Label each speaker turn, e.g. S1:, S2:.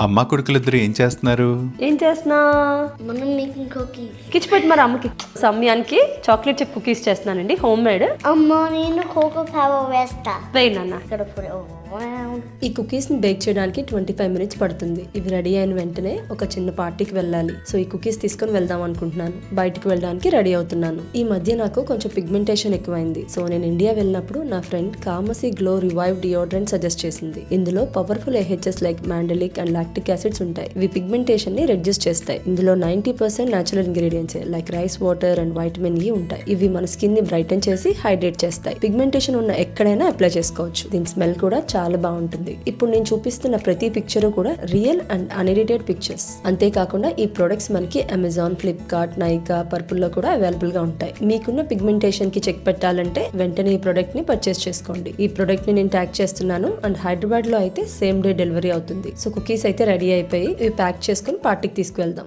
S1: అమ్మ కొడుకులిద్దరు ఏం చేస్తున్నారు?
S2: ఏం చేస్తున్నా
S3: మనం మేకింగ్ కుకీస్.
S2: కిచ్చిపెట్టి మరి అమ్మకి సమయానికి చాక్లెట్ చిప్ కుకీస్ చేస్తున్నానండి, హోమ్ మేడ్.
S3: అమ్మ నేను కోకో ఫ్లేవర్ వేస్తా.
S2: వేయి నాన్న.
S3: ఇక్కడ put it around.
S2: ఈ కుకీస్ ని బేక్ చేయడానికి 25 మినిట్స్ పడుతుంది. ఇవి రెడీ అయిన వెంటనే ఒక చిన్న పార్టీకి వెళ్ళాలి. సో ఈ కుకీస్ తీసుకొని వెళ్దాం అనుకుంటున్నాను. బయటికి వెళ్ళడానికి రెడీ అవుతున్నాను. ఈ మధ్య నాకు కొంచెం పిగ్మెంటేషన్ ఎక్కువైంది. సో నేను ఇండియా వెళ్ళినప్పుడు నా ఫ్రెండ్ కామసి గ్లో రివైవ్ డియోడ్రెంట్ సజెస్ట్ చేసింది. ఇందులో powerful AHS like mandelic and lactic acids ఉంటాయి. ఇవి పిగ్మెంటేషన్ ని రెడ్యూస్ చేస్తాయి. ఇందులో 90% natural ingredients like rice water and vitamin E ఉంటాయి. ఇవి మన స్కిన్ ని బ్రైటన్ చేసి హైడ్రేట్ చేస్తాయి. పిగ్మెంటేషన్ ఉన్న ఎక్కడైనా అప్లై చేసుకోవచ్చు. దీని స్మెల్ కూడా చాలా బాగుంటుంది. ఇప్పుడు నేను చూపిస్తున్న ప్రతి పిక్చర్ కూడా రియల్ అండ్ అన్ఎడిటెడ్ పిక్చర్స్. అంతేకాకుండా ఈ ప్రొడక్ట్స్ మనకి అమెజాన్, ఫ్లిప్కార్ట్, నైకా, పర్పుల్ లో కూడా అవైలబుల్ గా ఉంటాయి. మీకున్న పిగ్మెంటేషన్ కి చెక్ పెట్టాలంటే వెంటనే ఈ ప్రొడక్ట్ ని పర్చేస్ చేసుకోండి. ఈ ప్రొడక్ట్ ని నేను ట్యాగ్ చేస్తున్నాను అండ్ హైదరాబాద్ లో అయితే సేమ్ డే డెలివరీ అవుతుంది. సో కుకీస్ అయితే రెడీ అయిపోయి ఇవి ప్యాక్ చేసుకుని పార్టీకి తీసుకువెళ్దాం.